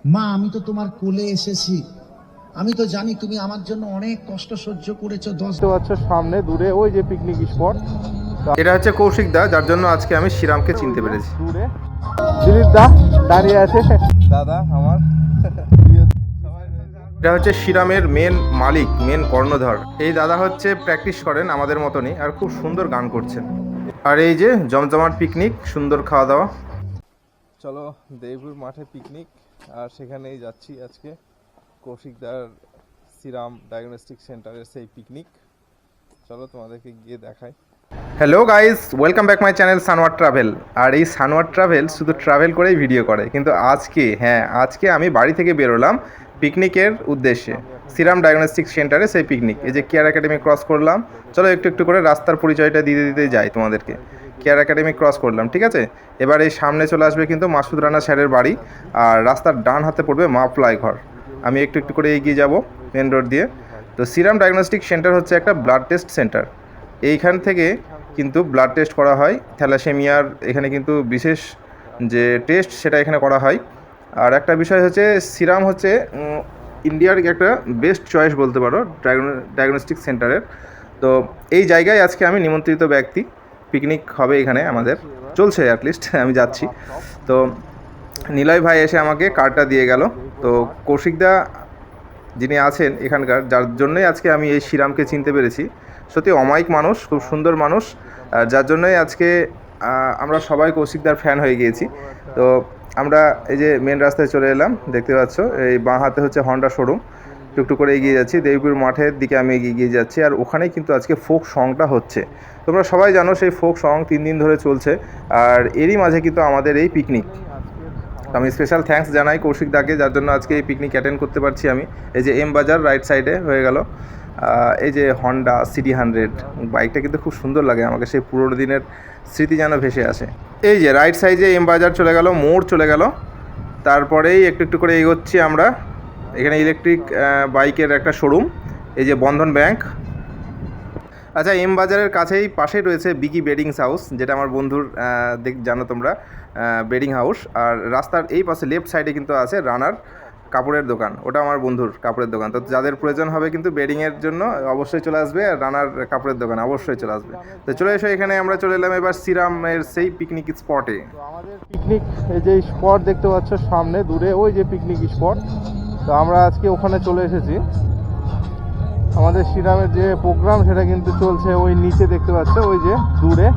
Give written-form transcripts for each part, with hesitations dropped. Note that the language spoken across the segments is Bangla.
মা আমি তো তোমার কোলে এসেছি, আমি তো জানি তুমি আমার জন্য অনেক কষ্ট সহ্য করেছো। 10 বছর সামনে দূরে ওই যে পিকনিক স্পট, এটা হচ্ছে কৌশিক দা, যার জন্য আজকে আমি শ্রীরামকে চিনতে পেরেছি। দূরে দিলীপ দা দাঁড়িয়ে আছে, দাদা আমার। এটা হচ্ছে শ্রীরামের মেন মালিক, মেন কর্ণধর। এই দাদা হচ্ছে প্র্যাকটিস করেন আমাদের মতনই, আর খুব সুন্দর গান করছেন। আর এই যে জমজমাট পিকনিক, সুন্দর খাওয়া দাওয়া। চলো দেবপুর মাঠে পিকনিক, আর সেখানেই যাচ্ছি আজকে কৌশিকদার শ্রীরাম ডায়াগনস্টিক সেন্টারের সেই পিকনিক। চলো তোমাদেরকে গিয়ে দেখাই। Hello guys, welcome back my channel Sanwar travel. আর এই সানওয়ার ট্রাভেল শুধু ট্রাভেল করেই ভিডিও করে, কিন্তু আজকে আমি বাড়ি থেকে বেরোলাম পিকনিকের উদ্দেশ্যে। শ্রীরাম ডায়াগনস্টিক সেন্টারে সেই পিকনিক। এই যে কেয়ার একাডেমি ক্রস করলাম, চলো একটু একটু করে রাস্তার পরিচয়টা দিতে দিতে যাই তোমাদেরকে। কেয়ার একাডেমি ক্রস করলাম, ঠিক আছে। এবার এই সামনে চলে আসবে কিন্তু মাসুদ রানা স্যারের বাড়ি, আর রাস্তার ডান হাতে পড়বে মা ফ্লাই ঘর। আমি একটু একটু করে এগিয়ে যাব মেন রোড দিয়ে। তো শ্রীরাম ডায়াগনস্টিক সেন্টার হচ্ছে একটা ব্লাড টেস্ট সেন্টার। এইখান থেকে কিন্তু ব্লাড টেস্ট করা হয়, থ্যালাসেমিয়ার এখানে কিন্তু বিশেষ যে টেস্ট সেটা এখানে করা হয়। আর একটা বিষয় হচ্ছে শ্রীরাম হচ্ছে ইন্ডিয়ার একটা বেস্ট চয়েস বলতে পারো ডায়াগনস্টিক সেন্টারের। তো এই জায়গায় আজকে আমি নিমন্ত্রিত ব্যক্তি, পিকনিক হবে এখানে আমাদের, চলছে অ্যাটলিস্ট, আমি যাচ্ছি। তো নিলয় ভাই এসে আমাকে কার্ডটা দিয়ে গেল। তো কৌশিকদা যিনি আছেন এখানকার, যার জন্যই আজকে আমি এই শ্রীরামকে চিনতে পেরেছি। সত্যি অমায়িক মানুষ, খুব সুন্দর মানুষ, যার জন্যই আজকে আমরা সবাই কৌশিকদার ফ্যান হয়ে গিয়েছি। তো আমরা এই যে মেন রাস্তায় চলে এলাম, দেখতে পাচ্ছ এই বাঁ হাতে হচ্ছে হন্ডা শোরুম। টুকটুক করে এগিয়ে যাচ্ছি, দেবীপুর মাঠের দিকে আমি এগিয়ে যাচ্ছি। আর ওখানেই কিন্তু আজকে ফোক সংটা হচ্ছে। তোমরা সবাই জানো সেই ফোক সং 3 দিন ধরে চলছে, আর এরই মাঝে কিন্তু আমাদের এই পিকনিক। আমি স্পেশাল থ্যাঙ্কস জানাই কৌশিক দাকে, যার জন্য আজকে এই পিকনিক অ্যাটেন্ড করতে পারছি আমি। এই যে এম বাজার রাইট সাইডে হয়ে গেল, এই যে হন্ডা সিটি 100 বাইকটা কিন্তু খুব সুন্দর লাগে আমাকে, সেই পুরোনো দিনের স্মৃতি যেন ভেসে আসে। এই যে রাইট সাইডে এম বাজার চলে গেল, মোড় চলে গেল, তারপরেই একটু একটু করে এগোচ্ছি আমরা। এখানে ইলেকট্রিক বাইকের একটা শোরুম, এই যে বন্ধন ব্যাংক। আচ্ছা, এম বাজারের কাছেই পাশেই রয়েছে বিকি বেডিংস হাউস, যেটা আমার বন্ধুর জানো তোমরা, বেডিং হাউস। আর রাস্তার এই পাশে লেফট সাইডে কিন্তু আছে রানার কাপড়ের দোকান, ওটা আমার বন্ধুর কাপড়ের দোকান। তো যাদের প্রয়োজন হবে কিন্তু বেডিংয়ের জন্য অবশ্যই চলে আসবে, আর রানার কাপড়ের দোকান অবশ্যই চলে আসবে। তো চলে এসো, এখানে আমরা চলে এলাম এবার শ্রীরামের সেই পিকনিক স্পটে। আমাদের পিকনিক এই যে স্পট দেখতে পাচ্ছ সামনে দূরে ওই যে পিকনিক স্পট, তো আমরা আজকে ওখানে চলে এসেছি। আমাদের শ্রীরামের যে প্রোগ্রাম সেটা কিন্তু চলছে ওই নিচে দেখতে পাচ্ছ, ওই যে দূরে।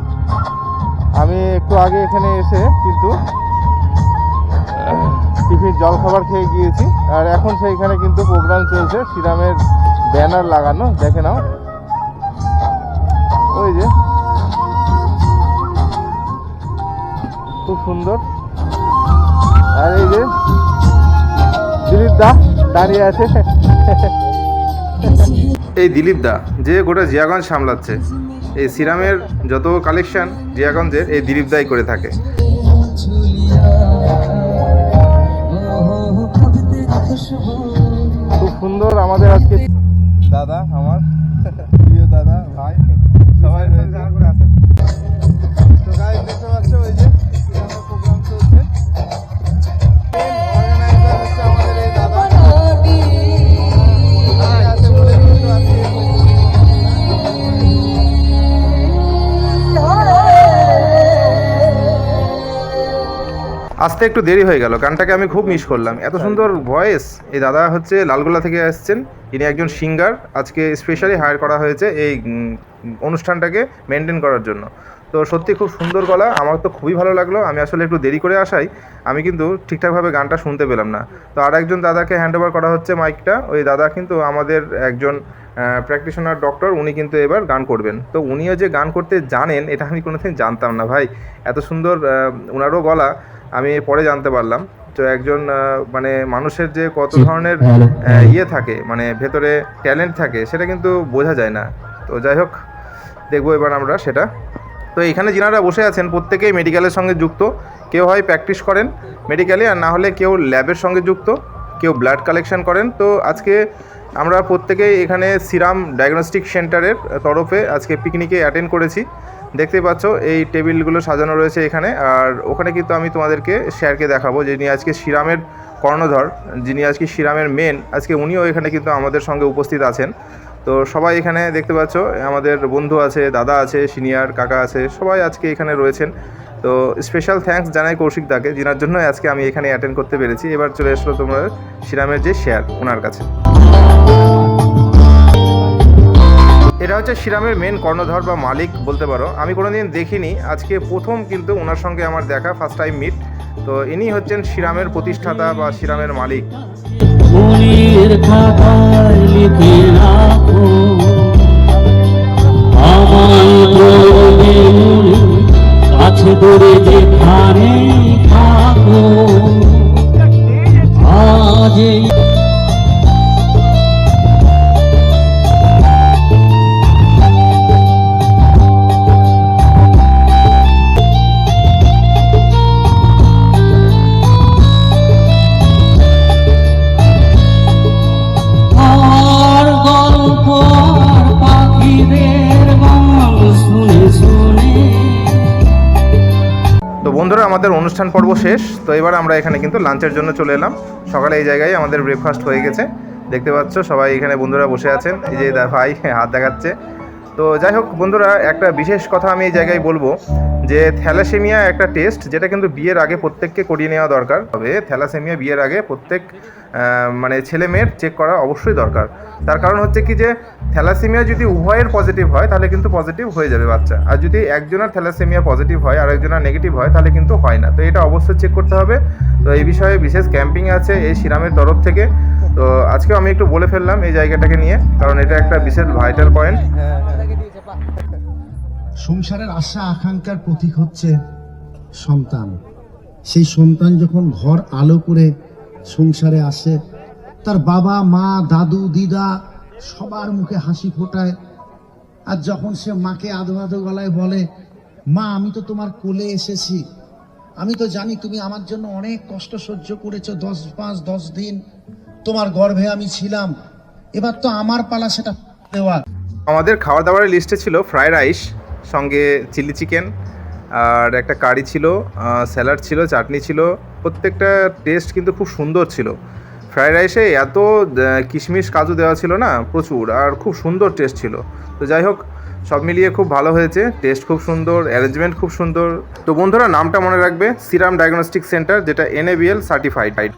আমি একটু আগে এখানে এসে কিন্তু টিফিন জল খাবার খেয়ে গিয়েছি, আর এখন সেইখানে কিন্তু প্রোগ্রাম চলছে, শ্রীরামের ব্যানার লাগানো, দেখে নাও ওই যে, খুব সুন্দর। আর এই যে দিলীপ দা দাঁড়িয়ে আছে, এই দিলীপ দা যে গোটা জিয়াগঞ্জ সামলাচ্ছে, এই শ্রীরামের যত কালেকশন জিয়াগঞ্জের এই দিলীপ দাই করে থাকে। খুব সুন্দর আমাদের আজকে দাদা আমার প্রিয় দাদা ভাই সবাই আছে। তো গাইস দেখতে পাচ্ছ ওই যে প্রোগ্রাম চলছে, অর্গানাইজার হচ্ছে আমাদের এই দাদা। আসতে একটু দেরি হয়ে গেল, গানটাকে আমি খুব মিস করলাম, এত সুন্দর ভয়েস। এই দাদা হচ্ছে লালগোলা থেকে আসছেন, ইনি একজন সিঙ্গার, আজকে স্পেশালি হায়ার করা হয়েছে এই অনুষ্ঠানটাকে মেনটেন করার জন্য। তো সত্যি খুব সুন্দর গলা, আমার তো খুবই ভালো লাগলো। আমি আসলে একটু দেরি করে আসাই, আমি কিন্তু ঠিকঠাকভাবে গানটা শুনতে পেলাম না। তো আর একজন দাদাকে হ্যান্ড ওভার করা হচ্ছে মাইকটা। ওই দাদা কিন্তু আমাদের একজন প্র্যাকটিশনার ডক্টর, উনি কিন্তু এবার গান করবেন। তো উনিও যে গান করতে জানেন এটা আমি কোনোদিন জানতাম না ভাই, এত সুন্দর ওনারও গলা, আমি পরে জানতে পারলাম। তো একজন মানে মানুষের যে কত ধরনের ইয়ে থাকে, মানে ভেতরে ট্যালেন্ট থাকে, সেটা কিন্তু বোঝা যায় না। তো যাই হোক, দেখবো এবার আমরা সেটা। তো এখানে যিনারা বসে আছেন প্রত্যেকেই মেডিকেলের সঙ্গে যুক্ত, কেউ হয় প্র্যাকটিস করেন মেডিকেলে, আর না হলে কেউ ল্যাবের সঙ্গে যুক্ত, কেউ ব্লাড কালেকশন করেন। তো আজকে আমরা প্রত্যেকেই এখানে শ্রীরাম ডায়াগনস্টিক সেন্টারের তরফে আজকে পিকনিকে অ্যাটেন্ড করেছি। দেখতে পাচ্ছ এই টেবিলগুলো সাজানো রয়েছে এখানে, আর ওখানে কিন্তু আমি তোমাদেরকে স্যারকে দেখাবো, যিনি আজকে শ্রীরামের কর্ণধর, যিনি আজকে শ্রীরামের মেন, আজকে উনিও এখানে কিন্তু আমাদের সঙ্গে উপস্থিত আছেন। তো সবাই এখানে দেখতে পাচ্ছ, আমাদের বন্ধু আছে, দাদা আছে, সিনিয়র কাকা আছে, সবাই আজকে এখানে রয়েছেন। তো স্পেশাল থ্যাঙ্কস জানাই কৌশিক দাকে, যিনার জন্য আজকে আমি এখানে অ্যাটেন্ড করতে পেরেছি। এবার চলে আসলো তোমরা শ্রীরামের যে শেয়ার, ওনার কাছে। এটা হচ্ছে শ্রীরামের মেন কর্ণধর বা মালিক বলতে পারো। আমি কোনোদিন দেখিনি, আজকে প্রথম কিন্তু ওনার সঙ্গে আমার দেখা, ফার্স্ট টাইম মিট। তো ইনি হচ্ছেন শ্রীরামের প্রতিষ্ঠাতা বা শ্রীরামের মালিক। মনের খাতায় লিখে রাখো আমায় বলবে মনে কাছে ধরে যেখানে থাকো আজ এই আর গল্প আর পাখিদের গান শুনে শুনে তো বন্ধুরা, আমাদের অনুষ্ঠান পর্ব শেষ। তো এবার আমরা এখানে কিন্তু লাঞ্চের জন্য চলে এলাম। সকালে এই জায়গায় আমাদের ব্রেকফাস্ট হয়ে গেছে, দেখতে পাচ্ছ সবাই এখানে বন্ধুরা বসে আছেন। এই যে ভাই হাত দেখাচ্ছে। তো যাই হোক বন্ধুরা, একটা বিশেষ কথা আমি এই জায়গায় বলবো যে থ্যালাসেমিয়া একটা টেস্ট, যেটা কিন্তু বিয়ের আগে প্রত্যেককে করিয়ে নেওয়া দরকার। তবে থ্যালাসেমিয়া বিয়ের আগে প্রত্যেক মানে ছেলে মেয়ের চেক করা অবশ্যই দরকার। তার কারণ হচ্ছে কি যে থ্যালাসেমিয়া যদি উভয়ের পজিটিভ হয় তাহলে কিন্তু পজিটিভ হয়ে যাবে বাচ্চা, আর যদি একজনের থ্যালাসেমিয়া পজিটিভ হয় আর একজনের নেগেটিভ হয় তাহলে কিন্তু হয় না। তো এটা অবশ্যই চেক করতে হবে। তো এই বিষয়ে বিশেষ ক্যাম্পিং আছে এই শ্রীরামের তরফ থেকে। তো আজকেও আমি একটু বলে ফেললাম এই জায়গাটাকে নিয়ে, কারণ এটা একটা বিশেষ ভাইটাল পয়েন্ট। সংসারের আশা আকাঙ্ক্ষার প্রতীক হচ্ছে সন্তান। সেই সন্তান যখন ঘর আলো করে সংসারে আসে, তার বাবা মা দাদু দিদা সবার মুখে হাসি ফোটায়। আর যখন সে মাকে আধো আধো গলায় বলে, মা আমি তো তোমার কোলে এসেছি, আমি তো জানি তুমি আমার জন্য অনেক কষ্ট সহ্য করেছো, 10 দিন তোমার গর্ভে আমি ছিলাম, এবার তো আমার পালা সেটা দেওয়ার। আমাদের খাওয়া দাওয়ার লিস্টে ছিল ফ্রাইড রাইস, সঙ্গে চিলি চিকেন, আর একটা কারি ছিল, স্যালাড ছিল, চাটনি ছিল। প্রত্যেকটা টেস্ট কিন্তু খুব সুন্দর ছিল। ফ্রাইড রাইসে এত কিশমিশ কাজু দেওয়া ছিল না, প্রচুর, আর খুব সুন্দর টেস্ট ছিল। তো যাই হোক, সব মিলিয়ে খুব ভালো হয়েছে, টেস্ট খুব সুন্দর, অ্যারেঞ্জমেন্ট খুব সুন্দর। তো বন্ধুরা, নামটা মনে রাখবে, শ্রীরাম ডায়াগনস্টিক সেন্টার, যেটা NABL সার্টিফাইড।